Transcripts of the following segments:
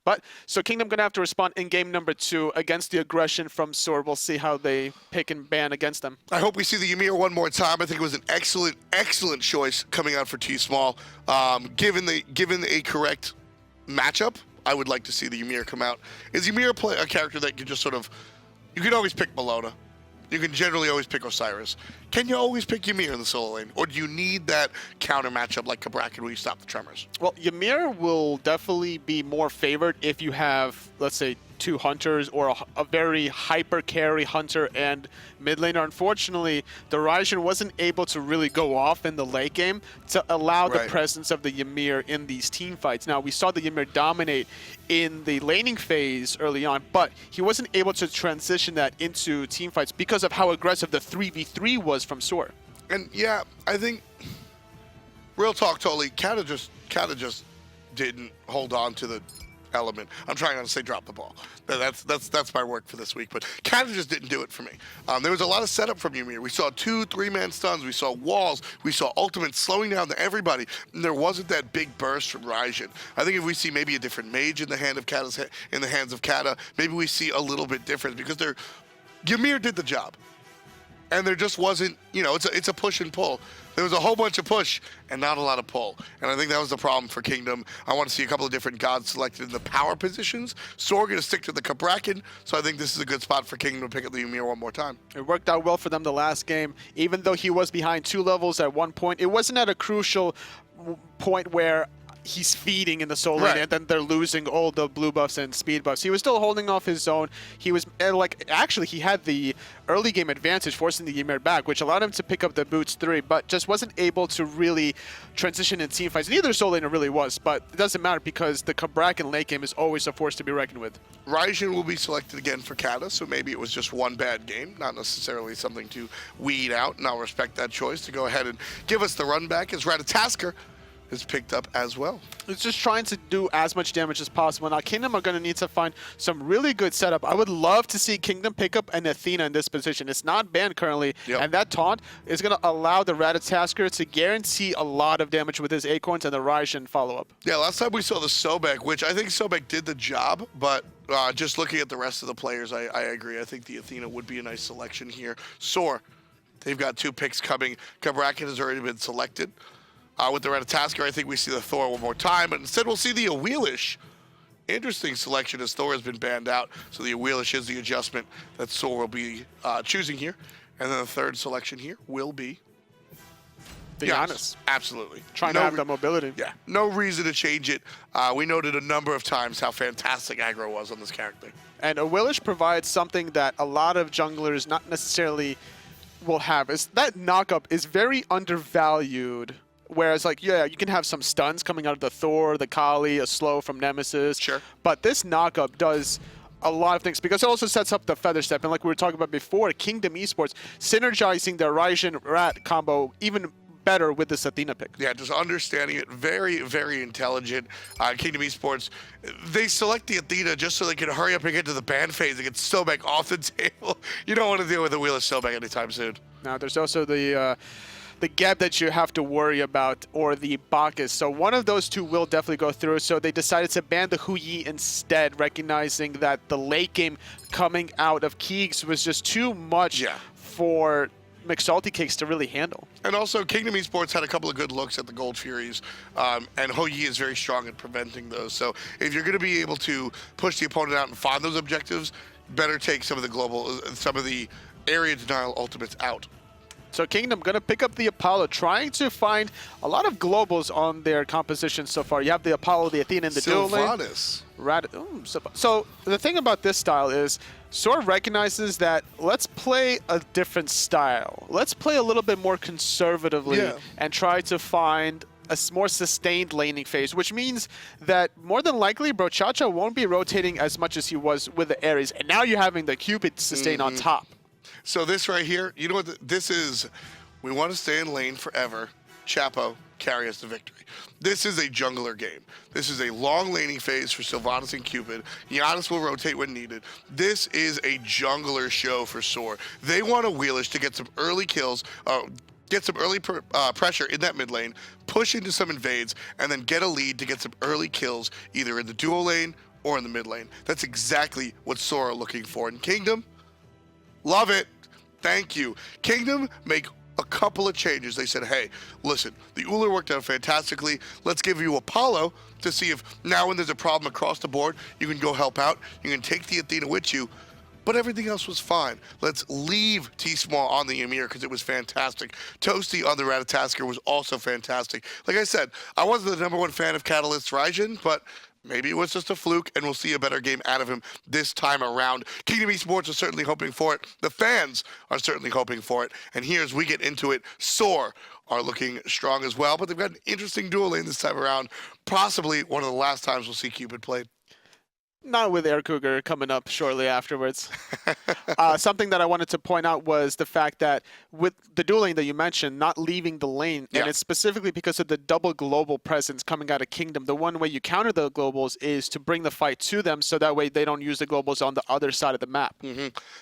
But so Kingdom gonna have to respond in game number 2 against the aggression from SoaR. We'll see how they pick and ban against them. I hope we see the Ymir one more time. I think it was an excellent choice coming out for TsmaII. Given a correct matchup, I would like to see the Ymir come out. Is Ymir a character that can just sort of, you can always pick Bologna. You can generally always pick Osiris. Can you always pick Ymir in the solo lane? Or do you need that counter matchup like Cabrakan where you stop the tremors? Well, Ymir will definitely be more favored if you have, let's say, 2 hunters or a very hyper carry hunter and mid laner. Unfortunately, the Raijin wasn't able to really go off in the late game to allow the presence of the Ymir in these team fights. Now, we saw the Ymir dominate in the laning phase early on, but he wasn't able to transition that into team fights because of how aggressive the 3v3 was from SoaR. And yeah, I think, real talk, totally, Kata just didn't hold on to the element. I'm trying not to say drop the ball. That's my work for this week, but Kata just didn't do it for me. There was a lot of setup from Ymir. We saw 2 3-man stuns, we saw walls, we saw ultimates slowing down to everybody, and there wasn't that big burst from Raijin. I think if we see maybe a different mage in the hands of Kata, maybe we see a little bit different because Ymir did the job. And there just wasn't, it's a push and pull. There was a whole bunch of push and not a lot of pull. And I think that was the problem for Kingdom. I want to see a couple of different gods selected in the power positions. SoaR going to stick to the Cabrakan, so I think this is a good spot for Kingdom to pick up the Ymir one more time. It worked out well for them the last game. Even though he was behind 2 levels at one point, it wasn't at a crucial point where he's feeding in the solo lane and then they're losing all the blue buffs and speed buffs. He was still holding off his zone. He was actually he had the early game advantage, forcing the Ymir back, which allowed him to pick up the boots 3, but just wasn't able to really transition in team fights. Neither solo laner really was, but it doesn't matter because the Cabrakan late game is always a force to be reckoned with. Raijin will be selected again for Kata, so maybe it was just one bad game, not necessarily something to weed out, and I'll respect that choice to go ahead and give us the run back as Ratatoskr is picked up as well. It's just trying to do as much damage as possible. Now, Kingdom are going to need to find some really good setup. I would love to see Kingdom pick up an Athena in this position. It's not banned currently, and that taunt is going to allow the Ratatoskr to guarantee a lot of damage with his Acorns and the Raijin follow-up. Yeah, last time we saw the Sobek, which I think Sobek did the job, but just looking at the rest of the players, I agree. I think the Athena would be a nice selection here. SoaR, they've got 2 picks coming. Cabrakan has already been selected. With the Ratatoskr, I think we see the Thor one more time, but instead we'll see the Awilix. Interesting selection as Thor has been banned out, so the Awilix is the adjustment that SoaR will be choosing here. And then the third selection here will be the Janus. Absolutely. Trying to have the mobility. Yeah, no reason to change it. We noted a number of times how fantastic aggro was on this character. And Awilix provides something that a lot of junglers not necessarily will have. Is that knockup is very undervalued. Whereas, like, yeah, you can have some stuns coming out of the Thor, the Kali, a slow from Nemesis. Sure. But this knockup does a lot of things because it also sets up the Feather Step. And like we were talking about before, Kingdom Esports synergizing their Raijin Rat combo even better with this Athena pick. Yeah, just understanding it. Very, very intelligent. Kingdom Esports, they select the Athena just so they can hurry up and get to the ban phase and get Sobek off the table. You don't want to deal with a Wheel of Sobek anytime soon. Now, there's also the gap that you have to worry about, or the Bacchus. So one of those 2 will definitely go through. So they decided to ban the Hu-Yi instead, recognizing that the late game coming out of Keegs was just too much for McSaltyCakes to really handle. And also, Kingdom Esports had a couple of good looks at the Gold Furies, and Hu-Yi is very strong at preventing those. So if you're going to be able to push the opponent out and find those objectives, better take some of the area denial ultimates out. So Kingdom going to pick up the Apollo, trying to find a lot of globals on their composition so far. You have the Apollo, the Athena, and the dual lane. Sylvanus. So the thing about this style is SoaR recognizes that let's play a different style. Let's play a little bit more conservatively and try to find a more sustained laning phase, which means that more than likely Brochacha won't be rotating as much as he was with the Ares. And now you're having the Cupid sustain on top. So this right here, you know what this is? We want to stay in lane forever. Chapo, carry us to victory. This is a jungler game. This is a long laning phase for Sylvanus and Cupid. Janus will rotate when needed. This is a jungler show for SoaR. They want Awilix to get some early kills, get some early pressure in that mid lane, push into some invades, and then get a lead to get some early kills either in the dual lane or in the mid lane. That's exactly what SoaR are looking for. And Kingdom, love it. Thank you. Kingdom make a couple of changes. They said, hey, listen, the Ullr worked out fantastically. Let's give you Apollo to see if now when there's a problem across the board, you can go help out. You can take the Athena with you. But everything else was fine. Let's leave TsmaII on the Ymir because it was fantastic. Toasty on the Ratatoskr was also fantastic. Like I said, I wasn't the #1 fan of Catalyyyst Raijin, but maybe it was just a fluke, and we'll see a better game out of him this time around. Kingdom Esports are certainly hoping for it. The fans are certainly hoping for it. And here, as we get into it, SoaR are looking strong as well. But they've got an interesting dual lane this time around. Possibly one of the last times we'll see Cupid played. Not with Cougar coming up shortly afterwards. Something that I wanted to point out was the fact that with the dual lane that you mentioned, not leaving the lane, and it's specifically because of the double global presence coming out of Kingdom. The one way you counter the globals is to bring the fight to them, so that way they don't use the globals on the other side of the map.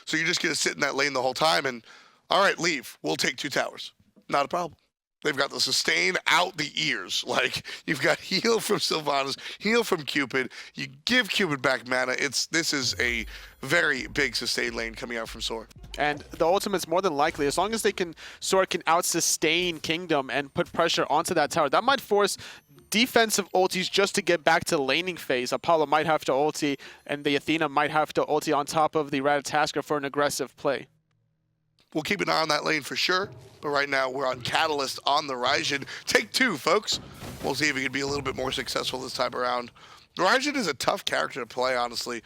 So you're just going to sit in that lane the whole time and, all right, leave. We'll take 2 towers. Not a problem. They've got the sustain out the ears. Like, you've got heal from Sylvanus, heal from Cupid. You give Cupid back mana. This is a very big sustain lane coming out from SoaR. And the ultimate's more than likely, as long as SoaR can out-sustain Kingdom and put pressure onto that tower, that might force defensive ultis just to get back to the laning phase. Apollo might have to ulti, and the Athena might have to ulti on top of the Ratatoskr for an aggressive play. We'll keep an eye on that lane for sure. But right now, we're on Catalyyyst on the Raijin. Take 2, folks. We'll see if he can be a little bit more successful this time around. Raijin is a tough character to play, honestly.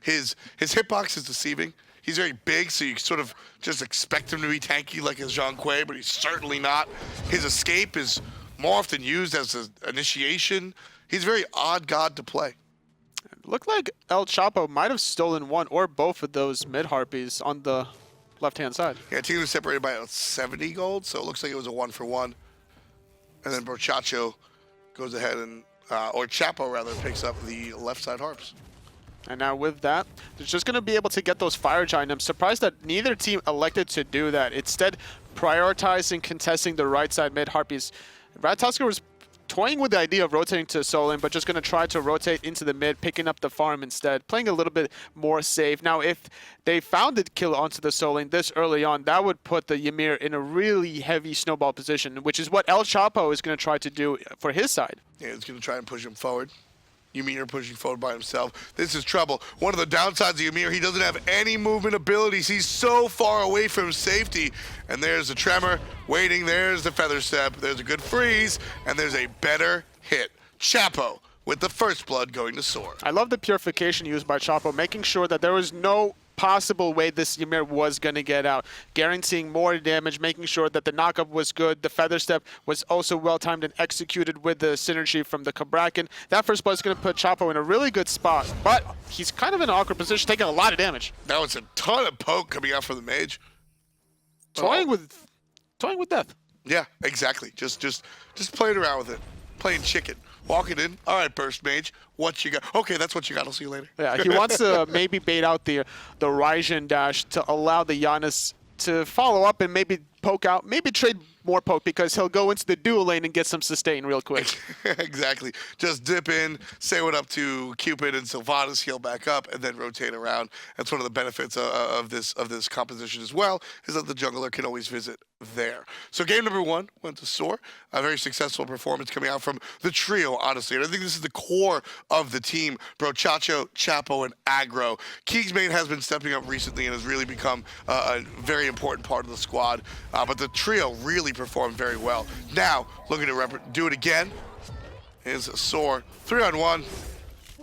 His hitbox is deceiving. He's very big, so you sort of just expect him to be tanky like his Zhang Kuei, but he's certainly not. His escape is more often used as an initiation. He's a very odd god to play. It looked like ElAggro might have stolen one or both of those mid-harpies on the left-hand side. Yeah, team was separated by 70 gold, so it looks like it was a 1-for-1. And then Brochacho goes ahead and, or Chapo rather, picks up the left side harps. And now with that, they're just going to be able to get those fire giant. I'm surprised that neither team elected to do that. Instead, prioritizing contesting the right side mid harpies. Ratatoskr was toying with the idea of rotating to solo lane, but just going to try to rotate into the mid, picking up the farm instead, playing a little bit more safe. Now, if they found the kill onto the solo lane this early on, that would put the Ymir in a really heavy snowball position, which is what ElAggro is going to try to do for his side. Yeah, he's going to try and push him forward. Ymir pushing forward by himself. This is trouble. One of the downsides of Ymir, he doesn't have any movement abilities. He's so far away from safety. And there's a tremor waiting. There's the feather step. There's a good freeze. And there's a better hit. Chapo with the first blood going to SoaR. I love the purification used by Chapo, making sure that there was no possible way this Ymir was going to get out, guaranteeing more damage, making sure that the knockup was good. The feather step was also well-timed and executed with the synergy from the Cabrakan. That first blood is going to put Chapo in a really good spot, but he's kind of in an awkward position, taking a lot of damage. That was a ton of poke coming out from the mage. Toying with death. Yeah, exactly. Just playing around with it, playing chicken. Walking in, all right, Burst Mage, what you got? Okay, that's what you got. I'll see you later. Yeah, he wants to maybe bait out the Raijin dash to allow the Janus to follow up and maybe poke out, maybe trade more poke because he'll go into the dual lane and get some sustain real quick. Exactly. Just dip in, say what up to Cupid and Sylvanus, heal back up, and then rotate around. That's one of the benefits of this composition as well, is that the jungler can always visit there. So game number 1 went to SoaR. A very successful performance coming out from the trio, honestly. And I think this is the core of the team. Brochacho, Chapo, and Aggro. KeegsMate has been stepping up recently and has really become a very important part of the squad. But the trio really performed very well. Now, looking to do it again is SoaR. 3-on-1,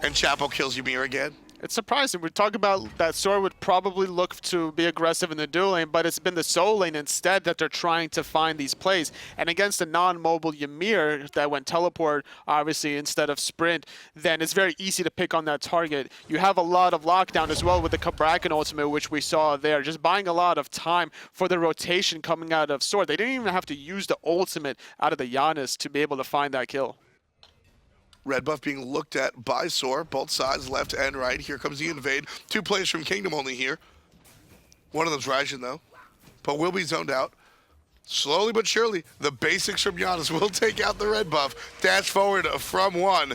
and Chapo kills Ymir again. It's surprising. We talk about that SoaR would probably look to be aggressive in the dual lane, but it's been the solo lane instead that they're trying to find these plays. And against a non-mobile Ymir that went teleport, obviously, instead of sprint, then it's very easy to pick on that target. You have a lot of lockdown as well with the Cabrakan ultimate, which we saw there, just buying a lot of time for the rotation coming out of SoaR. They didn't even have to use the ultimate out of the Janus to be able to find that kill. Red buff being looked at by SoaR, both sides, left and right. Here comes the invade. 2 players from Kingdom only here. One of them's Raijin, though, but will be zoned out. Slowly but surely, the basics from Janus will take out the red buff. Dash forward from 1.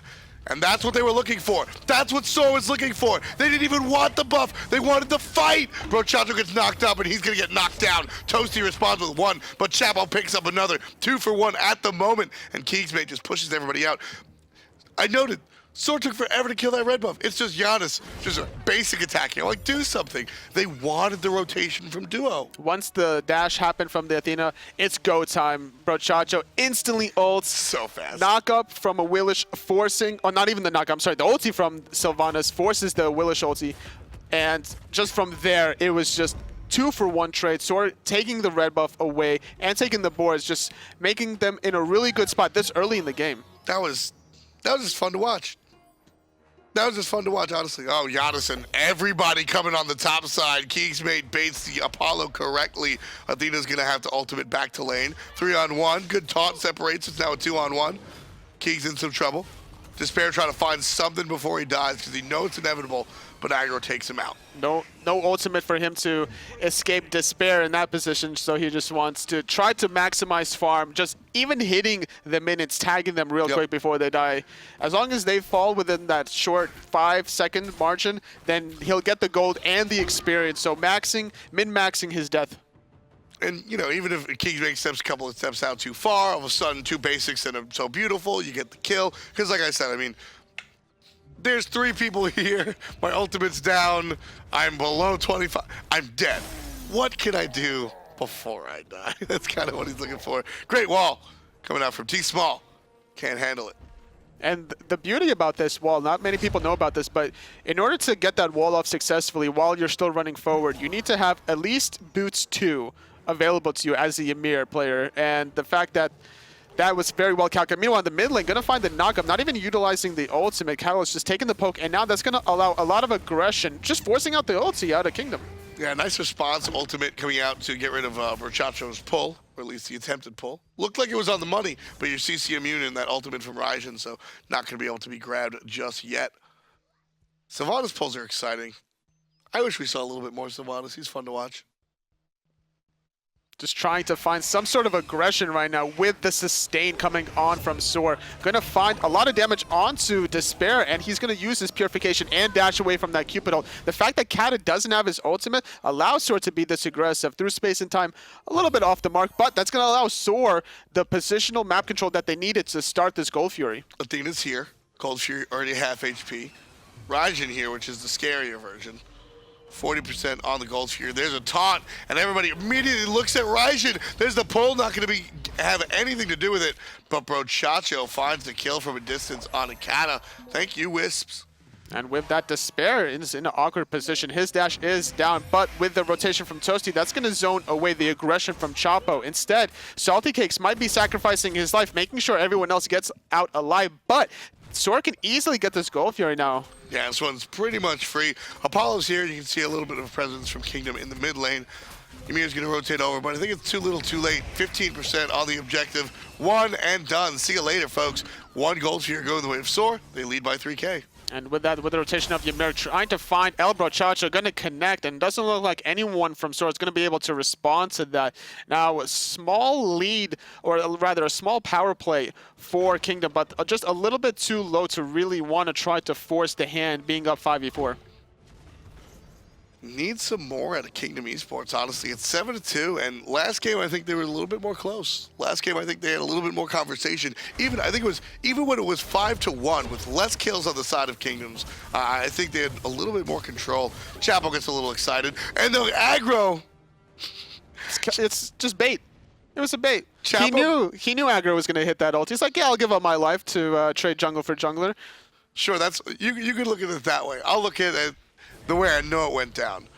And that's what they were looking for. That's what SoaR was looking for. They didn't even want the buff. They wanted to fight. Brochacho gets knocked up, and he's going to get knocked down. Toasty responds with 1, but Chapo picks up another. 2 for 1 at the moment, and KeegsMate just pushes everybody out. I noted, SoaR took forever to kill that red buff. It's just Janus, just a basic attacking. Like, do something. They wanted the rotation from Duo. Once the dash happened from the Athena, it's go time. Brochacho instantly ults. So fast. Knock up from Awilix forcing, or not even the knock up, I'm sorry, the ulti from Sylvanus forces the Awilix ulti. And just from there, it was just 2 for 1 trade. SoaR taking the red buff away and taking the boards, just making them in a really good spot this early in the game. That was just fun to watch. That was just fun to watch, honestly. Oh, Janus and everybody coming on the top side. KeegsMate baits the Apollo correctly. Athena's going to have to ultimate back to lane. 3-on-1. Good taunt separates. It's now a 2-on-1. Keegs in some trouble. Despair trying to find something before he dies because he knows it's inevitable, but Aggro takes him out. No ultimate for him to escape Despair in that position, so he just wants to try to maximize farm, just even hitting the minutes, tagging them real quick before they die. As long as they fall within that short 5-second margin, then he'll get the gold and the experience, so min-maxing his death. And, you know, even if KeegsMate steps a couple of steps out too far, all of a sudden 2 basics and so beautiful, you get the kill. Because like I said, I mean, there's 3 people here. My ultimate's down. I'm below 25. I'm dead. What can I do before I die? That's kind of what he's looking for. Great wall coming out from TsmaII. Can't handle it. And the beauty about this wall, not many people know about this, but in order to get that wall off successfully while you're still running forward, you need to have at least boots 2 available to you as a Ymir player. And the fact that that was very well calculated. Meanwhile, in the mid lane, going to find the knockup, not even utilizing the ultimate. Catalyyyst just taking the poke, and now that's going to allow a lot of aggression, just forcing out the ulti out of Kingdom. Yeah, nice response. Ultimate coming out to get rid of Brochacho's pull, or at least the attempted pull. Looked like it was on the money, but you're CC immune in that ultimate from Raijin, so not going to be able to be grabbed just yet. Sylvanus pulls are exciting. I wish we saw a little bit more Sylvanus. He's fun to watch. Just trying to find some sort of aggression right now with the sustain coming on from SoaR. Going to find a lot of damage onto Despair, and he's going to use his Purification and dash away from that Cupid ult. The fact that Kata doesn't have his ultimate allows SoaR to be this aggressive through space and time. A little bit off the mark, but that's going to allow SoaR the positional map control that they needed to start this Gold Fury. Athena's here. Gold Fury already half HP. Raijin here, which is the scarier version. 40% on the Gold Fury. There's a taunt, and everybody immediately looks at Raijin. There's the pull, not going to have anything to do with it. But Brochacho finds the kill from a distance on Akata. Thank you, Wisps. And with that, Despair is in an awkward position. His dash is down, but with the rotation from Toasty, that's going to zone away the aggression from Chapo. Instead, McSaltyCakes might be sacrificing his life, making sure everyone else gets out alive, but SoaR can easily get this Gold Fury now. Yeah, this one's pretty much free. Apollo's here. You can see a little bit of a presence from Kingdom in the mid lane. Ymir's going to rotate over, but I think it's too little too late. 15% on the objective. 1 and done. See you later, folks. 1 Gold Fury going the way of SoaR. They lead by 3K. And with that, with the rotation of Ymir trying to find Brochacho, going to connect, and doesn't look like anyone from SoaR is going to be able to respond to that. Now, a small lead, or rather a small power play for Kingdom, but just a little bit too low to really want to try to force the hand, being up 5v4. Need some more out of Kingdom Esports, honestly. It's 7-2, and last game I think they were a little bit more close. Last game I think they had a little bit more conversation. Even I think it was even when it was 5-1 with less kills on the side of Kingdoms, I think they had a little bit more control. Chapo gets a little excited, and the aggro. It's just bait. It was a bait. Chapo? He knew aggro was going to hit that ult. He's like, yeah, I'll give up my life to trade jungle for jungler. Sure, that's you could look at it that way. I'll look at it the way I know it went down.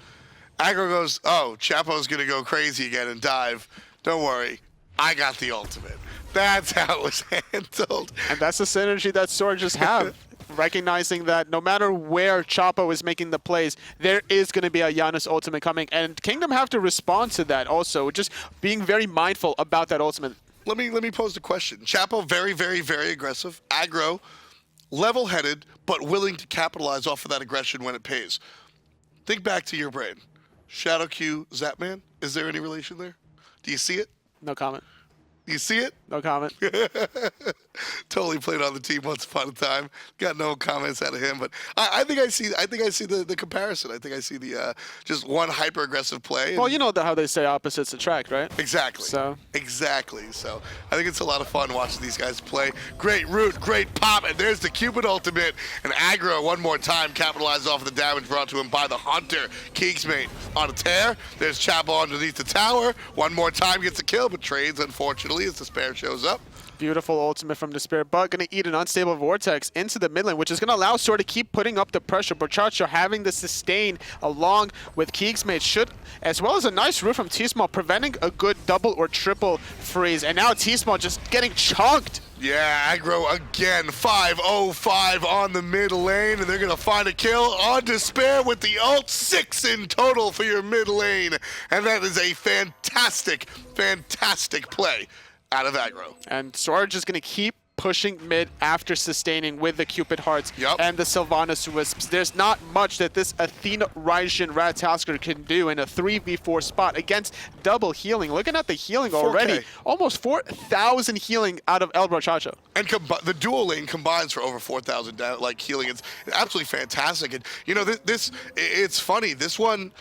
Aggro goes, oh, Chapo's going to go crazy again and dive. Don't worry, I got the ultimate. That's how it was handled. And that's the synergy that SoaR just have. Recognizing that no matter where Chapo is making the plays, there is going to be a Janus ultimate coming. And Kingdom have to respond to that also, just being very mindful about that ultimate. Let me pose the question. Chapo, very, very, very aggressive. Aggro, level-headed, but willing to capitalize off of that aggression when it pays. Think back to your brain. Shadow Q, Zapman, is there any relation there? Do you see it? No comment. You see it? No comment. Totally played on the team once upon a time. Got no comments out of him, but I think I see the comparison. I think I see the just one hyper aggressive play. Well, you know how they say opposites attract, right? Exactly. So exactly. So I think it's a lot of fun watching these guys play. Great root, great pop, and there's the Cupid ultimate. And Aggro one more time capitalizes off of the damage brought to him by the Hunter. KeegsMate on a tear. There's Chapo underneath the tower. One more time gets a kill, but trades unfortunately as Despair shows up. Beautiful ultimate from Despair, but going to eat an unstable Vortex into the mid lane, which is going to allow SoaR to keep putting up the pressure. Brochacho having the sustain along with KeegsMate should, as well as a nice root from TsmaII, preventing a good double or triple freeze. And now TsmaII just getting chunked. Yeah, Aggro again, 5-0-5 on the mid lane, and they're going to find a kill on Despair with the ult. 6 in total for your mid lane, and that is a fantastic, fantastic play out of Aggro. And SoaR just going to keep pushing mid after sustaining with the Cupid Hearts and the Sylvanus Wisps. There's not much that this Athena, Raijin, Ratatoskr can do in a 3v4 spot against double healing. Looking at the healing 4K already, almost 4,000 healing out of Brochacho. And the dual lane combines for over 4,000 like healing. It's absolutely fantastic. And you know, it's funny. This one,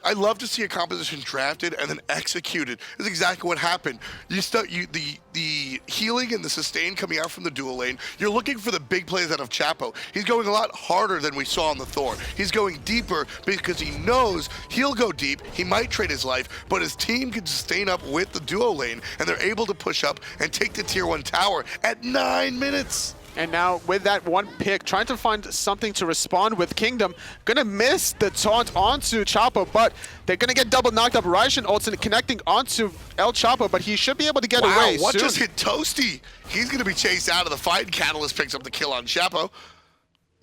I love to see a composition drafted and then executed. That's exactly what happened. The healing and the sustain coming out from the dual lane. You're looking for the big plays out of Chapo. He's going a lot harder than we saw on the Thor. He's going deeper because he knows he'll go deep. He might trade his life, but his team can sustain up with the duo lane, and they're able to push up and take the tier 1 tower at 9 minutes. And now with that one pick, trying to find something to respond with Kingdom. Gonna miss the taunt onto Chapo, but they're gonna get double knocked up. Raijin ultimate connecting onto ElChapo, but he should be able to get away what soon. Just hit Toasty? He's gonna be chased out of the fight. Catalyyyst picks up the kill on Chapo.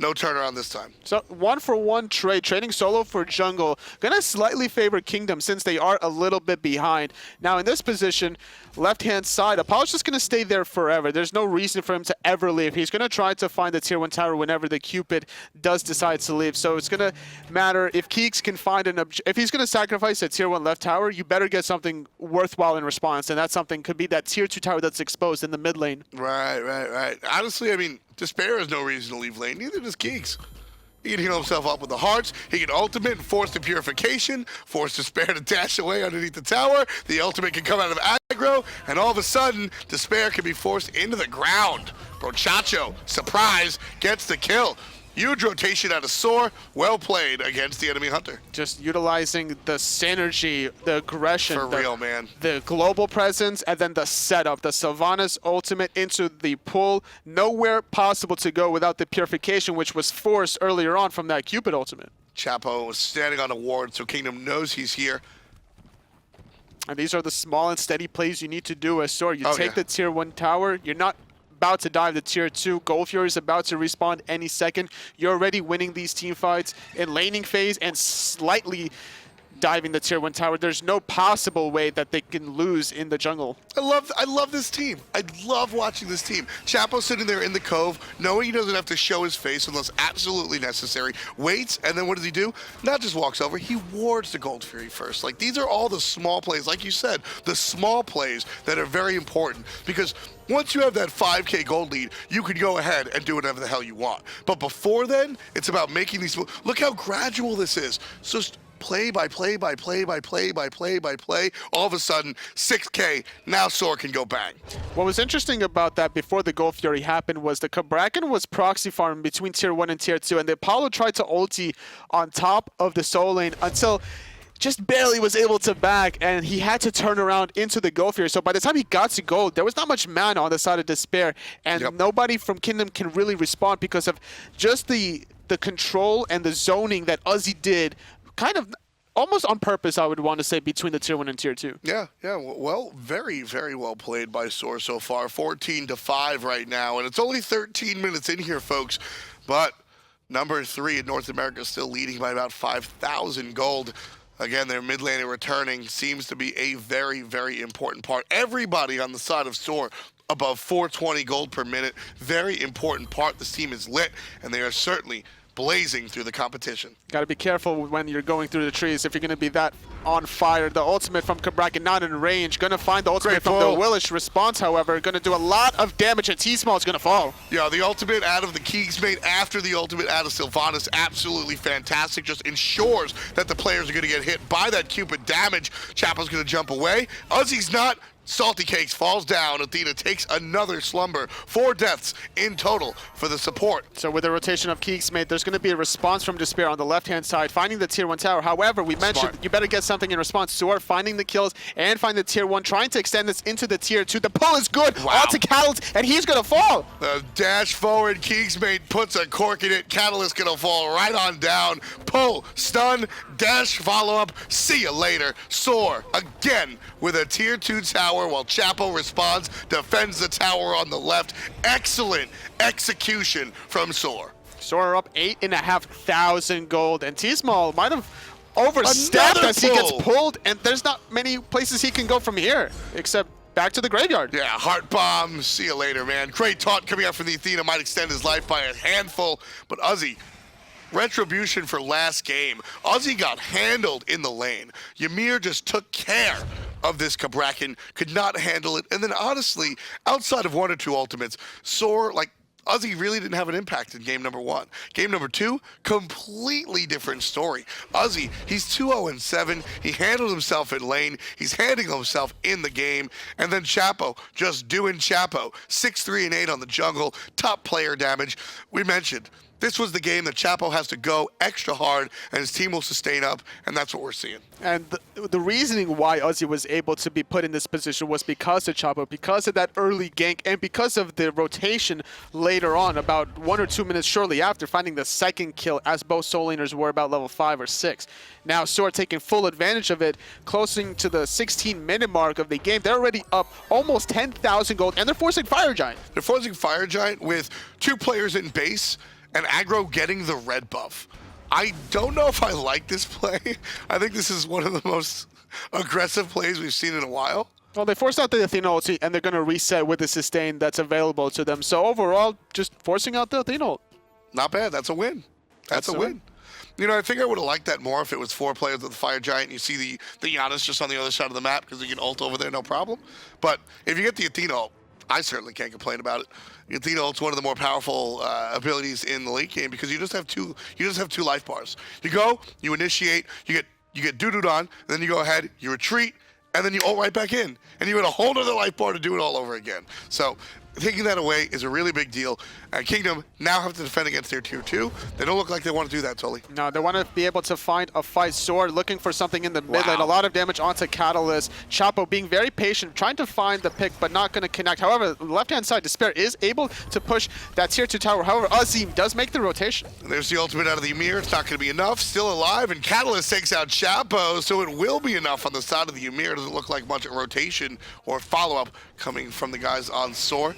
No turnaround this time. So 1-for-1 trade, trading solo for jungle. Gonna slightly favor Kingdom since they are a little bit behind. Now in this position, left-hand side, Apollo's just gonna stay there forever. There's no reason for him to ever leave. He's gonna try to find the tier 1 tower whenever the Cupid does decide to leave. So it's gonna matter if Keeks can find if he's gonna sacrifice a tier 1 left tower, you better get something worthwhile in response. And that something could be that tier 2 tower that's exposed in the mid lane. Right. Honestly, I mean, Despair has no reason to leave lane, neither does Keeks. He can heal himself up with the hearts. He can ultimate and force the purification, force Despair to dash away underneath the tower. The ultimate can come out of Aggro, and all of a sudden, Despair can be forced into the ground. Brochacho, surprise, gets the kill. Huge rotation out of SoaR. Well played against the enemy Hunter. Just utilizing the synergy, the aggression. For real, man. The global presence, and then the setup. The Sylvanus ultimate into the pull. Nowhere possible to go without the purification, which was forced earlier on from that Cupid ultimate. Chapo was standing on a ward, so Kingdom knows he's here. And these are the small and steady plays you need to do as SoaR. You take the tier 1 tower. You're not about to dive the tier 2. Gold Fury is about to respawn any second. You're already winning these team fights in laning phase and slightly diving the tier 1 tower. There's no possible way that they can lose in the jungle. I love this team. I love watching this team. Chapo sitting there in the cove, knowing he doesn't have to show his face unless absolutely necessary. Waits, and then what does he do? Not just walks over, he wards the Gold Fury first. Like, these are all the small plays, like you said, the small plays that are very important, because once you have that 5K gold lead, you can go ahead and do whatever the hell you want. But before then, it's about making these. Look how gradual this is. So play by play by play by play by play by play. All of a sudden, 6K, now SoaR can go bang. What was interesting about that before the Gold Fury happened was the Cabrakan was proxy farming between tier 1 and tier 2, and the Apollo tried to ulti on top of the soul lane until just barely was able to back, and he had to turn around into the Gold Fury. So by the time he got to gold, there was not much mana on the side of Despair, and nobody from Kingdom can really respond because of just the control and the zoning that Uzzy did, kind of almost on purpose, I would want to say, between the tier 1 and tier 2. Yeah. Well, very, very well played by SoaR so far. 14-5 right now, and it's only 13 minutes in here, folks. But number 3 in North America is still leading by about 5,000 gold. Again, their mid laner returning seems to be a very, very important part. Everybody on the side of SoaR above 420 gold per minute. Very important part. This team is lit, and they are certainly blazing through the competition. Got to be careful when you're going through the trees if you're going to be that on fire. The ultimate from Cabrakan not in range. Going to find the ultimate from the Awilix response, however. Going to do a lot of damage, and TsmaII is going to fall. Yeah, the ultimate out of the KeegsMate after the ultimate out of Sylvanus, absolutely fantastic. Just ensures that the players are going to get hit by that Cupid damage. Chapo's going to jump away. Uzzy's not. McSaltyCakes falls down. Athena takes another slumber. 4 deaths in total for the support. So with the rotation of KeegsMate, there's going to be a response from Despair on the left-hand side, finding the Tier 1 tower. However, we mentioned you better get something in response. SoaR finding the kills and find the Tier 1, trying to extend this into the Tier 2. The pull is good. Wow. Onto Catalyyyst, and he's going to fall. The dash forward, KeegsMate puts a cork in it. Catalyyyst going to fall right on down. Pull, stun, dash, follow-up. See you later. SoaR again with a Tier 2 tower while Chapo responds, defends the tower on the left. Excellent execution from SoaR. SoaR up 8,500 gold, and TsmaII might have overstepped as he gets pulled, and there's not many places he can go from here, except back to the graveyard. Yeah, heart bomb. See you later, man. Great taunt coming out from the Athena. Might extend his life by a handful, but Uzzy, retribution for last game. Uzzy got handled in the lane. Ymir just took care of this Cabrakan, could not handle it. And then honestly, outside of 1 or 2 ultimates, SoaR, like, Uzzy really didn't have an impact in game number 1. Game number 2, completely different story. Uzzy, he's 2-0-7. He handled himself in lane. He's handling himself in the game. And then Chapo, just doing Chapo. 6-3-8 on the jungle. Top player damage. We mentioned, this was the game that Chapo has to go extra hard, and his team will sustain up, and that's what we're seeing. And the reasoning why Uzzy was able to be put in this position was because of Chapo, because of that early gank, and because of the rotation later on, about 1 or 2 minutes shortly after, finding the second kill, as both soul laners were about level 5 or 6. Now SoaR taking full advantage of it, closing to the 16-minute mark of the game. They're already up almost 10,000 gold, and they're forcing Fire Giant. They're forcing Fire Giant with 2 players in base, and aggro getting the red buff. I don't know if I like this play. I think this is one of the most aggressive plays we've seen in a while. Well, they forced out the Athena ulti, and they're going to reset with the sustain that's available to them. So overall, just forcing out the Athena ult. Not bad. That's a win. That's a win. You know, I think I would have liked that more if it was 4 players with the Fire Giant and you see the Janus just on the other side of the map because you can ult over there, no problem. But if you get the Athena ult, I certainly can't complain about it. Athena ult's one of the more powerful abilities in the late game because you just have 2 life bars. You go, you initiate, you get doo-dooed on, and then you go ahead, you retreat, and then you ult right back in. And you get a whole other life bar to do it all over again. So taking that away is a really big deal. Kingdom now have to defend against their Tier 2. They don't look like they want to do that, Tully. No, they want to be able to find a fight. SoaR looking for something in the mid lane. A lot of damage onto Catalyyyst. Chapo being very patient, trying to find the pick, but not going to connect. However, the left-hand side, Despair is able to push that Tier 2 tower. However, Uzzy does make the rotation. And there's the ultimate out of the Ymir. It's not going to be enough. Still alive, and Catalyyyst takes out Chapo, so it will be enough on the side of the Ymir. Doesn't look like much rotation or follow-up coming from the guys on SoaR.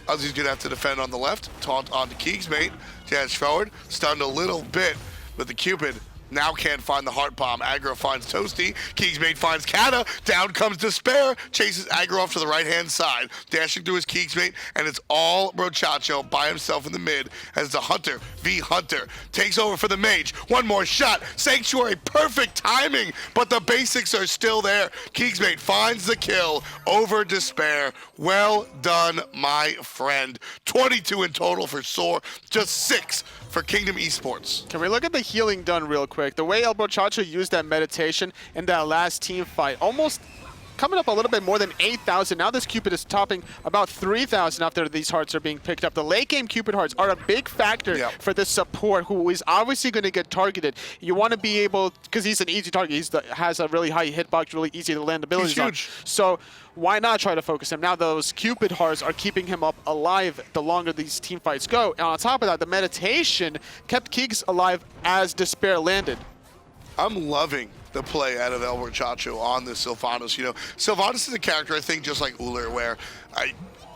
Uzzy's going to have to defend on the left. Taunt onto KeegsMate. Dash forward. Stunned a little bit, but the Cupid now can't find the heart bomb. Aggro finds Toasty. KeegsMate finds Kata. Down comes Despair. Chases Aggro off to the right-hand side. Dashing through his KeegsMate, and it's all Brochacho by himself in the mid as the Hunter v Hunter takes over for the Mage. One more shot. Sanctuary, perfect timing, but the basics are still there. KeegsMate finds the kill over Despair. Well done, my friend. 22 in total for SoaR, just 6 for Kingdom Esports. Can we look at the healing done real quick? The way Brochacho used that meditation in that last team fight, almost coming up a little bit more than 8,000. Now this Cupid is topping about 3,000 after these hearts are being picked up. The late game Cupid hearts are a big factor for this support who is obviously going to get targeted. You want to be able, because he's an easy target, he has a really high hitbox, really easy to land abilities on. So why not try to focus him? Now those Cupid hearts are keeping him up alive the longer these team fights go. And on top of that, the meditation kept Keegs alive as Despair landed. I'm loving the play out of Brochacho on this Sylvanus. You know, Sylvanus is a character, I think, just like Uller, where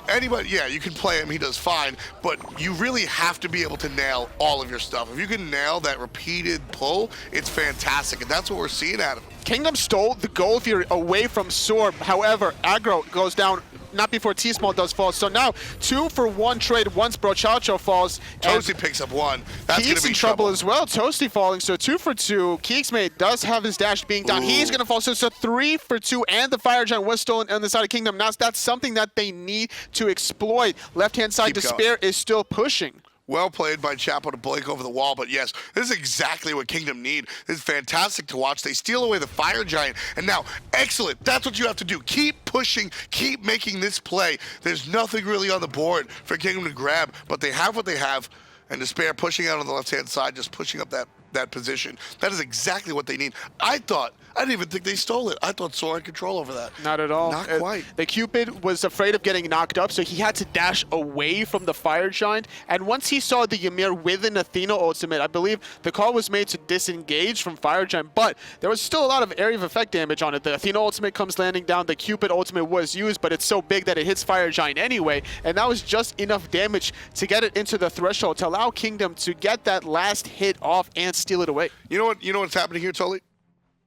anybody, yeah, you can play him, he does fine, but you really have to be able to nail all of your stuff. If you can nail that repeated pull, it's fantastic, and that's what we're seeing out of him. Kingdom stole the gold here away from SoaR. However, aggro goes down not before TsmaII does fall. So now 2-for-1 trade once Brochacho falls. Toasty picks up one. That's going to be in trouble as well. Toasty falling, so 2-for-2. KeegsMate does have his dash being down. He's going to fall, so 3-for-2, and the Fire Giant was stolen on the side of Kingdom. Now that's something that they need to exploit. Left-hand side, Despair is still pushing. Well played by Chapo to blink over the wall, but yes, this is exactly what Kingdom need. This is fantastic to watch. They steal away the Fire Giant, and now, excellent. That's what you have to do. Keep pushing, keep making this play. There's nothing really on the board for Kingdom to grab, but they have what they have, and Despair pushing out on the left-hand side, just pushing up that position. That is exactly what they need. I didn't even think they stole it. I thought SoaR had control over that. Not at all. Not quite. The Cupid was afraid of getting knocked up, so he had to dash away from the Fire Giant. And once he saw the Ymir with an Athena ultimate, I believe the call was made to disengage from Fire Giant, but there was still a lot of area of effect damage on it. The Athena ultimate comes landing down. The Cupid ultimate was used, but it's so big that it hits Fire Giant anyway. And that was just enough damage to get it into the threshold to allow Kingdom to get that last hit off and steal it away. You know what's happening here, Tully?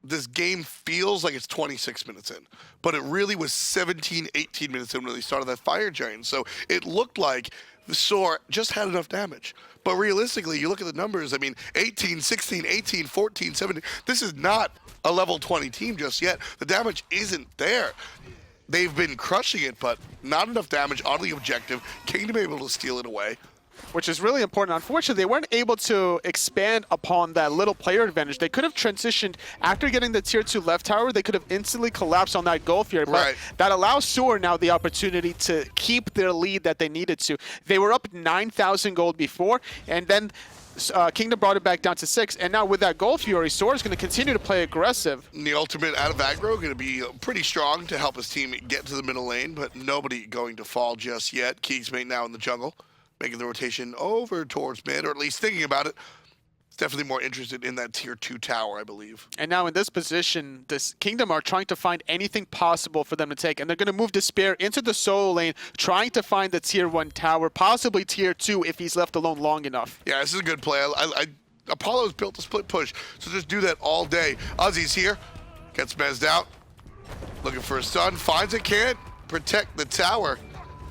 This game feels like it's 26 minutes in, but it really was 17, 18 minutes in when they started that Fire Giant. So it looked like the SoaR just had enough damage. But realistically, you look at the numbers, I mean, 18, 16, 18, 14, 17. This is not a level 20 team just yet. The damage isn't there. They've been crushing it, but not enough damage on the objective. Kingdom able to steal it away. Which is really important. Unfortunately, they weren't able to expand upon that little player advantage. They could have transitioned after getting the tier 2 left tower. They could have instantly collapsed on that goal fear, but that allows SoaR now the opportunity to keep their lead that they needed to. They were up 9,000 gold before, and then Kingdom brought it back down to 6, and now with that Gold Fury, SoaR is going to continue to play aggressive. And the ultimate out of aggro going to be pretty strong to help his team get to the middle lane, but nobody going to fall just yet. KeegsMate now in the jungle, making the rotation over towards mid, or at least thinking about it. It's definitely more interested in that tier 2 tower, I believe. And now in this position, this Kingdom are trying to find anything possible for them to take, and they're going to move Despair into the solo lane, trying to find the tier 1 tower, possibly tier 2 if he's left alone long enough. Yeah, this is a good play. Apollo's built a split push, so just do that all day. Uzzy's here, gets mezzed out, looking for a stun, finds it, can't protect the tower,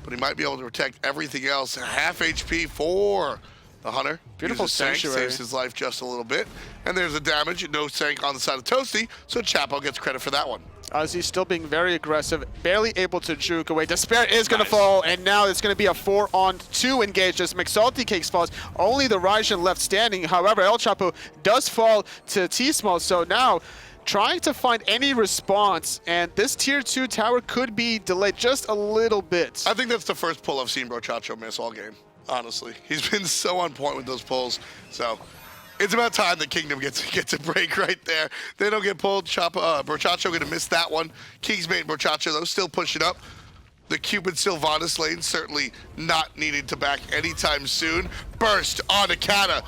but he might be able to protect everything else. Half HP for the Hunter. Beautiful sanctuary. Saves his life just a little bit. And there's a damage, no sank on the side of Toasty, so Chapo gets credit for that one. Uzzy still being very aggressive, barely able to juke away. Despair is going to fall, and now it's going to be a 4-on-2 engage as McSaltyCakes falls. Only the Raijin left standing. However, ElAggro does fall to TsmaII, so now trying to find any response, and this tier 2 tower could be delayed just a little bit. I think that's the first pull I've seen Brochacho miss all game, honestly. He's been so on point with those pulls, so it's about time that Kingdom gets a break right there. They don't get pulled. Brochacho going to miss that one. KeegsMate and Brochacho, though, still pushing up. The Cupid Sylvanus lane certainly not needed to back anytime soon. Burst on Athena.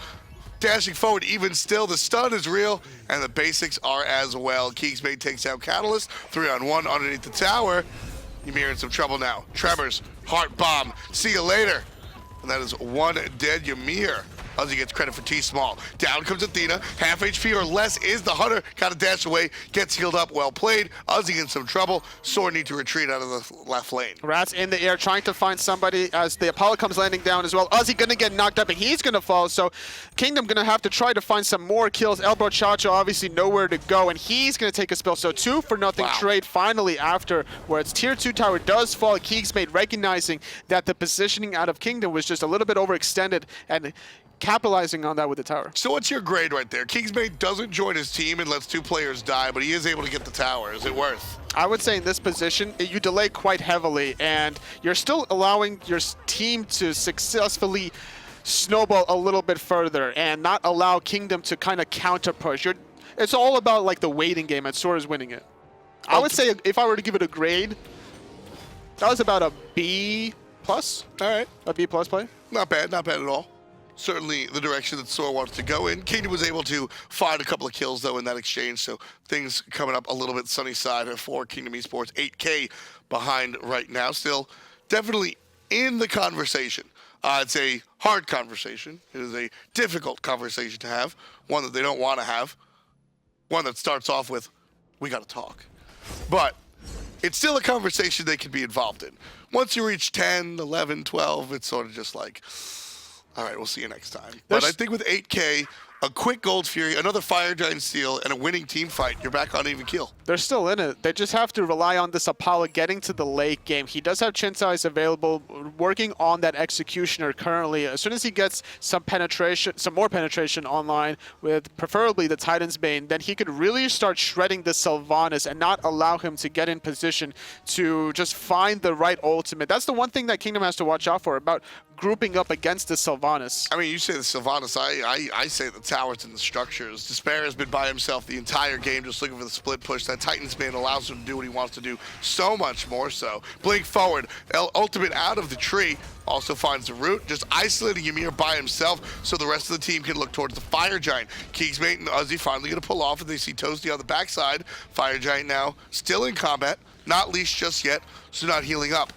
Dashing forward, even still, the stun is real, and the basics are as well. KeegsMate takes out Catalyyyst, 3-on-1 underneath the tower. Ymir in some trouble now. Tremors, Heart Bomb, see you later. And that is one dead Ymir. Uzzy gets credit for TsmaII. Down comes Athena. Half HP or less is the Hunter. Got to dash away. Gets healed up. Well played. Uzzy in some trouble. SoaR need to retreat out of the left lane. Rats in the air trying to find somebody as the Apollo comes landing down as well. Uzzy going to get knocked up and he's going to fall. So Kingdom going to have to try to find some more kills. Brochacho obviously nowhere to go and he's going to take a spill. So 2-for-0 trade finally after where its tier 2 tower does fall. KeegsMate recognizing that the positioning out of Kingdom was just a little bit overextended and capitalizing on that with the tower. So what's your grade right there? KeegsMate doesn't join his team and lets 2 players die, but he is able to get the tower. Is it worth? I would say in this position, you delay quite heavily, and you're still allowing your team to successfully snowball a little bit further and not allow Kingdom to kind of counter push. It's all about like the waiting game, and SoaR is winning it. I would say if I were to give it a grade, that was about a B+. All right. A B+ play. Not bad at all. Certainly the direction that SoaR wants to go in. Kingdom was able to find a couple of kills, though, in that exchange, so things coming up a little bit sunny side for Kingdom Esports. 8K behind right now. Still definitely in the conversation. It's a hard conversation. It is a difficult conversation to have, one that they don't want to have, one that starts off with, we got to talk. But it's still a conversation they can be involved in. Once you reach 10, 11, 12, it's sort of just like, all right, we'll see you next time. But I think with 8K, a quick Gold Fury, another Fire Giant steal, and a winning team fight, you're back on even keel. They're still in it. They just have to rely on this Apollo getting to the late game. He does have Chinsai's available, working on that Executioner currently. As soon as he gets some penetration, some more penetration online, with preferably the Titan's Bane, then he could really start shredding the Sylvanus and not allow him to get in position to just find the right ultimate. That's the one thing that Kingdom has to watch out for about grouping up against the Sylvanus. I mean, you say the Sylvanus, I say the towers and the structures. Despair has been by himself the entire game, just looking for the split push. That Titan's Bane allows him to do what he wants to do, so much more so. Blink forward, ultimate out of the tree, also finds the root, just isolating Ymir by himself so the rest of the team can look towards the Fire Giant. KeegsMate and Uzzy finally going to pull off, and they see Toasty on the backside. Fire Giant now still in combat, not leashed just yet, so not healing up.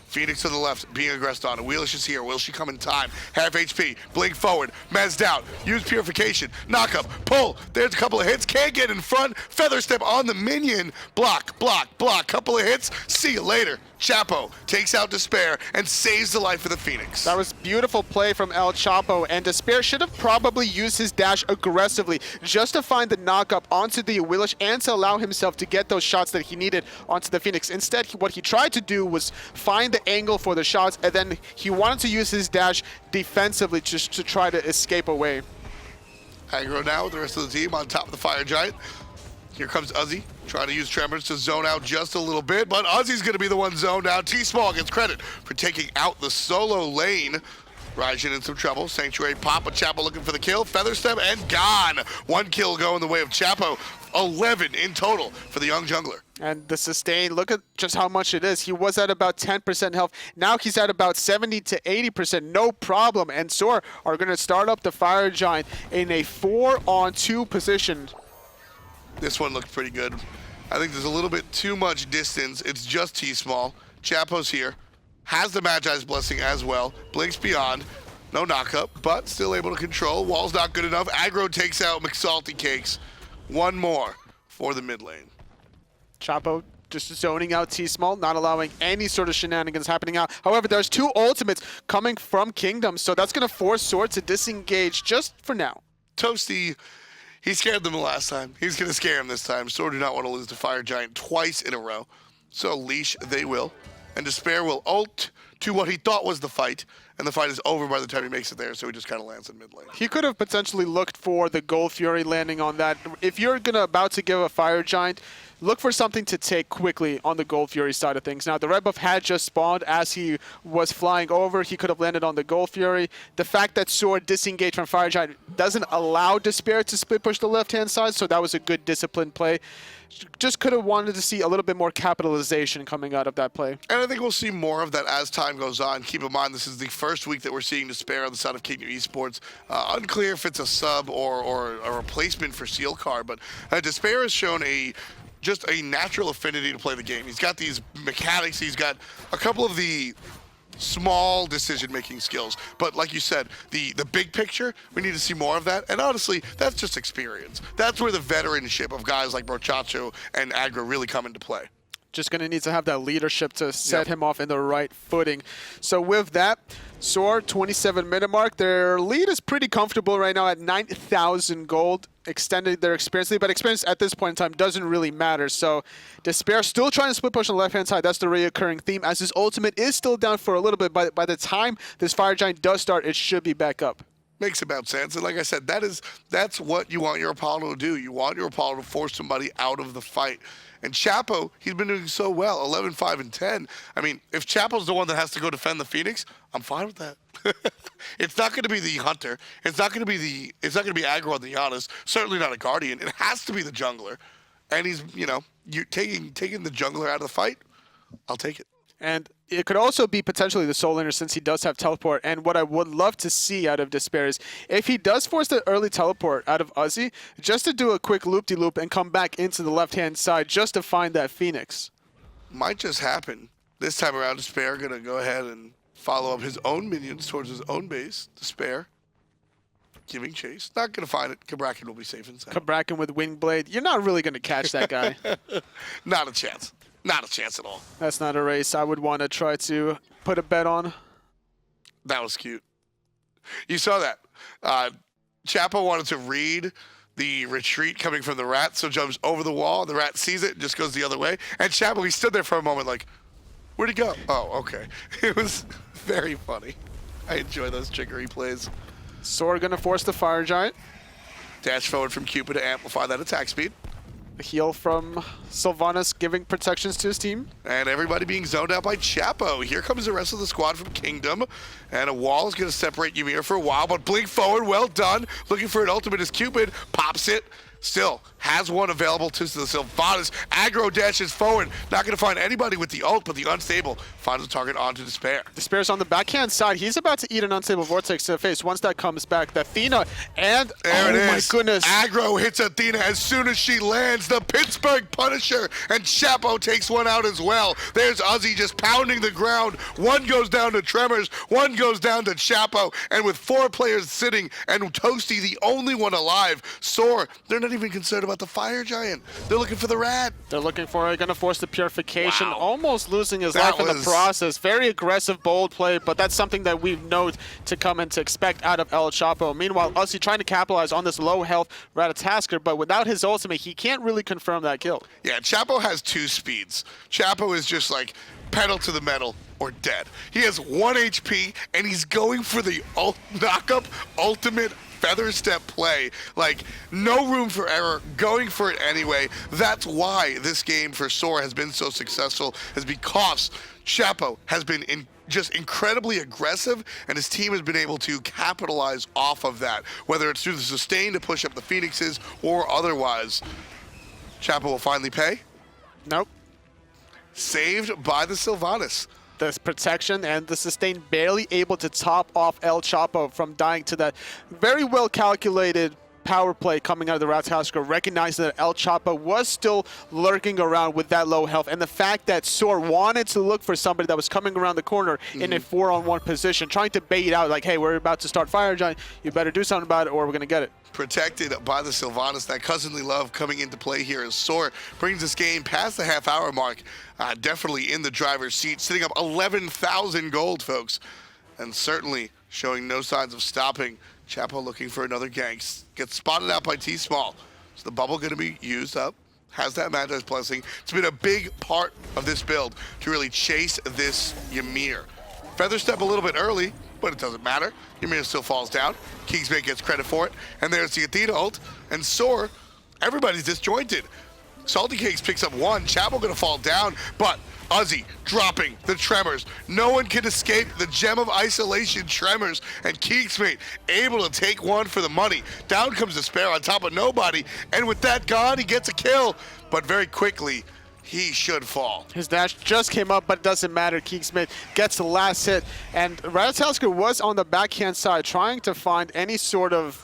Phoenix to the left, being aggressed on. Awilix is here. Will she come in time? Half HP. Blink forward. Mezzed out. Use Purification. Knock up. Pull. There's a couple of hits. Can't get in front. Feather Step on the minion. Block, block, block. Couple of hits. See you later. Chapo takes out Despair and saves the life of the Phoenix. That was beautiful play from ElAggro, and Despair should have probably used his dash aggressively just to find the knock-up onto the Awilix and to allow himself to get those shots that he needed onto the Phoenix. Instead, what he tried to do was find the angle for the shots, and then he wanted to use his dash defensively just to try to escape away. Aggro now with the rest of the team on top of the Fire Giant. Here comes Uzzy, trying to use Tremors to zone out just a little bit, but Uzzy's going to be the one zoned out. TsmaII gets credit for taking out the solo lane. Raijin in some trouble. Sanctuary pop, but Chapo looking for the kill. Feather Step and gone. One kill going the way of Chapo. 11 in total for the young jungler. And the sustain, look at just how much it is. He was at about 10% health. Now he's at about 70 to 80%, no problem. And SoaR are going to start up the Fire Giant in a 4-on-2 position. This one looks pretty good. I think there's a little bit too much distance. It's just TsmaII. Chapo's here. Has the Magi's Blessing as well. Blinks beyond. No knockup, but still able to control. Wall's not good enough. Aggro takes out McSaltyCakes. One more for the mid lane. Chapo just zoning out TsmaII, not allowing any sort of shenanigans happening out. However, there's two ultimates coming from Kingdom, so that's going to force SoaR to disengage just for now. Toasty, he scared them the last time. He's going to scare him this time. SoaR do not want to lose to Fire Giant twice in a row. So leash they will. And Despair will ult to what he thought was the fight. And the fight is over by the time he makes it there, so he just kind of lands in mid lane. He could have potentially looked for the Gold Fury landing on that. If you're about to give a Fire Giant, look for something to take quickly on the Gold Fury side of things. Now, the red buff had just spawned as he was flying over. He could have landed on the Gold Fury. The fact that SoaR disengaged from Fire Giant doesn't allow Despair to split push the left-hand side, so that was a good disciplined play. Just could have wanted to see a little bit more capitalization coming out of that play. And I think we'll see more of that as time goes on. Keep in mind, this is the first week that we're seeing Despair on the side of Kingdom Esports. Unclear if it's a sub or a replacement for SealCar, but Despair has shown just a natural affinity to play the game. He's got these mechanics. He's got a couple of the small decision-making skills. But like you said, the big picture, we need to see more of that. And honestly, that's just experience. That's where the veteranship of guys like Brochacho and Aggro really come into play. Just going to need to have that leadership to set him off in the right footing. So with that, SoaR, 27-minute mark. Their lead is pretty comfortable right now at 9,000 gold, extending their experience lead. But experience at this point in time doesn't really matter. So Despair still trying to split push on the left-hand side. That's the reoccurring theme, as his ultimate is still down for a little bit. By the time this Fire Giant does start, it should be back up. Makes about sense. And like I said, that's what you want your Apollo to do. You want your Apollo to force somebody out of the fight. And Chapo, he's been doing so well, 11, 5, and 10. I mean, if Chapo's the one that has to go defend the Phoenix, I'm fine with that. It's not going to be the Hunter. It's not going to be Aggro on the Janus. Certainly not a Guardian. It has to be the jungler. And he's, you're taking the jungler out of the fight. I'll take it. And it could also be potentially the Soul Laner, since he does have teleport. And what I would love to see out of Despair is if he does force the early teleport out of Uzzy, just to do a quick loop-de-loop and come back into the left-hand side just to find that Phoenix. Might just happen. This time around, Despair going to go ahead and follow up his own minions towards his own base. Despair giving chase. Not going to find it. Cabrakan will be safe inside. Cabrakan with Wingblade. You're not really going to catch that guy. Not a chance. Not a chance at all. That's not a race I would want to try to put a bet on. That was cute. You saw that. Chapo wanted to read the retreat coming from the rat, so jumps over the wall. The rat sees it and just goes the other way. And Chapo, he stood there for a moment like, where'd he go? Oh, okay. It was very funny. I enjoy those trickery plays. SoaR gonna force the Fire Giant. Dash forward from Cupid to amplify that attack speed. A heal from Sylvanus giving protections to his team. And everybody being zoned out by Chapo. Here comes the rest of the squad from Kingdom. And a wall is going to separate Ymir for a while, but blink forward, well done. Looking for an ultimate as Cupid pops it. Still has one available to the Sylvanus. Aggro dashes forward. Not going to find anybody with the ult, but the unstable finds a target onto Despair. Despair's on the backhand side. He's about to eat an unstable vortex to the face. Once that comes back, the Athena and there it is. Oh my goodness. Aggro hits Athena as soon as she lands. The Pittsburgh Punisher, and Chapo takes one out as well. There's Uzzy just pounding the ground. One goes down to Tremors, one goes down to Chapo, and with 4 players sitting and Toasty the only one alive, SoaR, they're not even concerned about the Fire Giant. They're looking for the rat. They're looking for it, gonna force the purification, Wow. almost losing his life in the process. Very aggressive, bold play, but that's something that we know to come and to expect out of ElAggro. Meanwhile, Uzzy trying to capitalize on this low health Ratatoskr, but without his ultimate, he can't really confirm that kill. Yeah, Chapo has 2 speeds. Chapo is just like pedal to the metal or dead. He has 1 HP, and he's going for the knock-up ultimate feather step play. Like, no room for error, going for it anyway. That's why this game for SoaR has been so successful, is because Chapo has been just incredibly aggressive, and his team has been able to capitalize off of that, whether it's through the sustain to push up the Phoenixes or otherwise. Chapo will finally pay. Nope. Saved by the Sylvanus. The protection and the sustain barely able to top off ElAggro from dying to that very well calculated power play coming out of the Ratatoskr, recognizing that ElAggro was still lurking around with that low health, and the fact that SoaR wanted to look for somebody that was coming around the corner in a 4-on-1 position, trying to bait out like, hey, we're about to start Fire Giant, you better do something about it or we're going to get it. Protected by the Sylvanus. That cousinly love coming into play here as SoaR brings this game past the half-hour mark. Definitely in the driver's seat, sitting up 11,000 gold, folks. And certainly showing no signs of stopping. Chapo looking for another gank. Gets spotted out by TsmaII. Is the bubble going to be used up? Has that Magi's blessing? It's been a big part of this build to really chase this Ymir. Feather step a little bit early, but it doesn't matter. Ymir still falls down. KeegsMate gets credit for it. And there's the Athena ult. And SoaR, everybody's disjointed. McSaltyCakes picks up 1. Chapo gonna fall down, but Uzzy dropping the Tremors. No one can escape the gem of isolation Tremors, and KeegsMate able to take 1 for the money. Down comes Despair on top of nobody, and with that gone, he gets a kill, but very quickly, he should fall. His dash just came up, but it doesn't matter. KeegsMate gets the last hit, and Ratatoskr was on the backhand side trying to find any sort of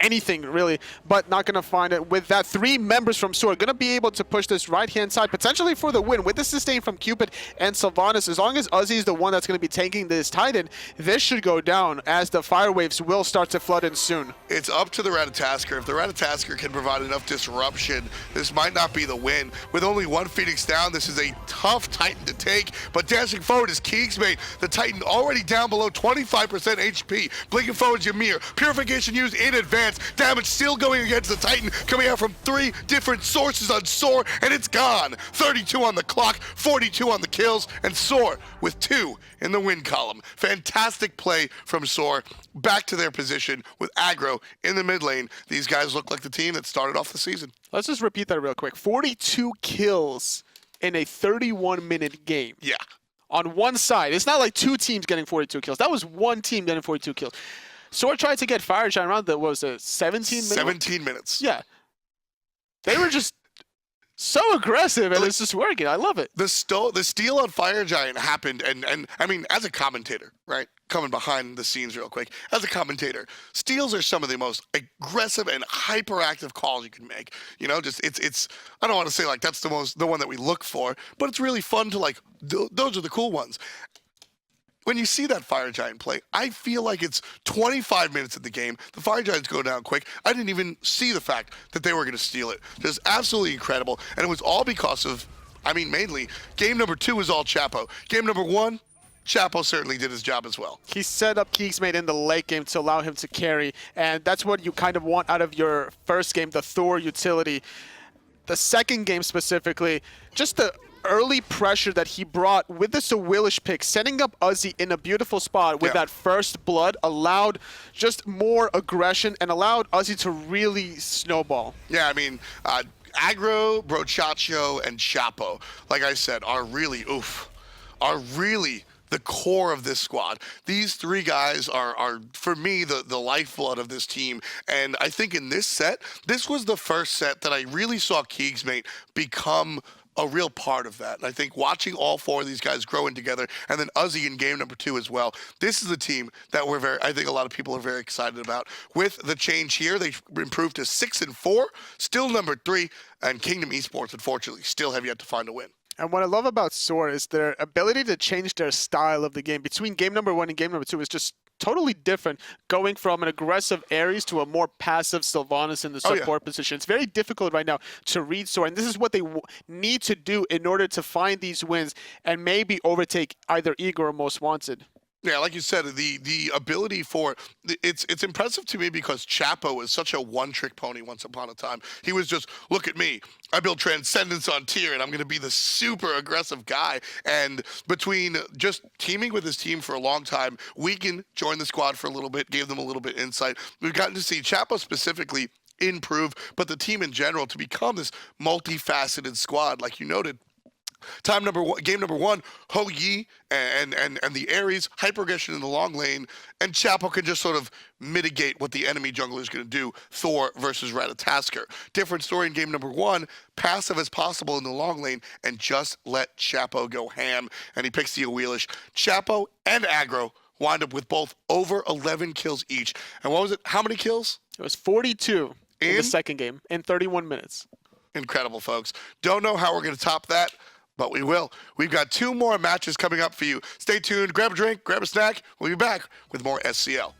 anything really, but not going to find it. With that, 3 members from SoaR going to be able to push this right-hand side, potentially for the win. With the sustain from Cupid and Sylvanus, as long as Uzzy is the one that's going to be tanking this Titan, this should go down as the fire waves will start to flood in soon. It's up to the Ratatoskr. If the Ratatoskr can provide enough disruption, this might not be the win. With only 1 Phoenix down, this is a tough Titan to take, but dashing forward is KeegsMate. The Titan already down below 25% HP. Blinking forward is Ymir. Purification used in advance. Damage still going against the Titan, coming out from 3 different sources on SoaR, and it's gone. 32 on the clock, 42 on the kills, and SoaR with 2 in the win column. Fantastic play from SoaR. Back to their position with Aggro in the mid lane. These guys look like the team that started off the season. Let's just repeat that real quick. 42 kills in a 31-minute game. Yeah. On one side. It's not like 2 teams getting 42 kills. That was 1 team getting 42 kills. SoaR tried to get Fire Giant around the, what was it, 17 minutes? 17 minutes. Yeah. They were just so aggressive, and it's just working. I love it. The steal on Fire Giant happened, and I mean, as a commentator, right, coming behind the scenes real quick, as a commentator, steals are some of the most aggressive and hyperactive calls you can make. You know, just it's I don't want to say like that's the one that we look for, but it's really fun to like, those are the cool ones. When you see that Fire Giant play, I feel like it's 25 minutes of the game. The Fire Giants go down quick. I didn't even see the fact that they were going to steal it. It was absolutely incredible, and it was all because of I mean, mainly, game number 2 is all Chapo. Game number 1, Chapo certainly did his job as well. He set up KeegsMate in the late game to allow him to carry, and that's what you kind of want out of your first game, the Thor utility. The second game specifically, just the early pressure that he brought with this Awilix pick, setting up Uzzy in a beautiful spot with that first blood allowed just more aggression and allowed Uzzy to really snowball. Yeah, I mean, Aggro, Brochacho, and Chapo, like I said, are really the core of this squad. These 3 guys are for me, the lifeblood of this team. And I think in this set, this was the first set that I really saw KeegsMate become a real part of that. And I think watching all 4 of these guys growing together, and then Uzzy in game number 2 as well, this is a team that I think a lot of people are very excited about. With the change here, they improved to 6-4, still number 3, and Kingdom Esports, unfortunately, still have yet to find a win. And what I love about SoaR is their ability to change their style of the game. Between game number 1 and game number 2 is just totally different, going from an aggressive Ares to a more passive Sylvanus in the support position. It's very difficult right now to read SoaR, and this is what they need to do in order to find these wins and maybe overtake either Eagle or Most Wanted. Yeah, like you said, the ability for it's impressive to me because Chapo is such a one-trick pony once upon a time. He was just, look at me, I build Transcendence on tier, and I'm going to be the super aggressive guy. And between just teaming with his team for a long time, Wiegand joined the squad for a little bit, gave them a little bit insight. We've gotten to see Chapo specifically improve, but the team in general to become this multifaceted squad, like you noted. Game number 1, Ho Yi and the Ares, hyper aggression in the long lane, and Chapo can just sort of mitigate what the enemy jungler is going to do, Thor versus Ratatoskr. Different story in game number 1, passive as possible in the long lane, and just let Chapo go ham, and he picks the Awilix. Chapo and Aggro wind up with both over 11 kills each. And what was it? How many kills? It was 42 in the second game in 31 minutes. Incredible, folks. Don't know how we're going to top that, but we will. We've got 2 more matches coming up for you. Stay tuned, grab a drink, grab a snack. We'll be back with more SCL.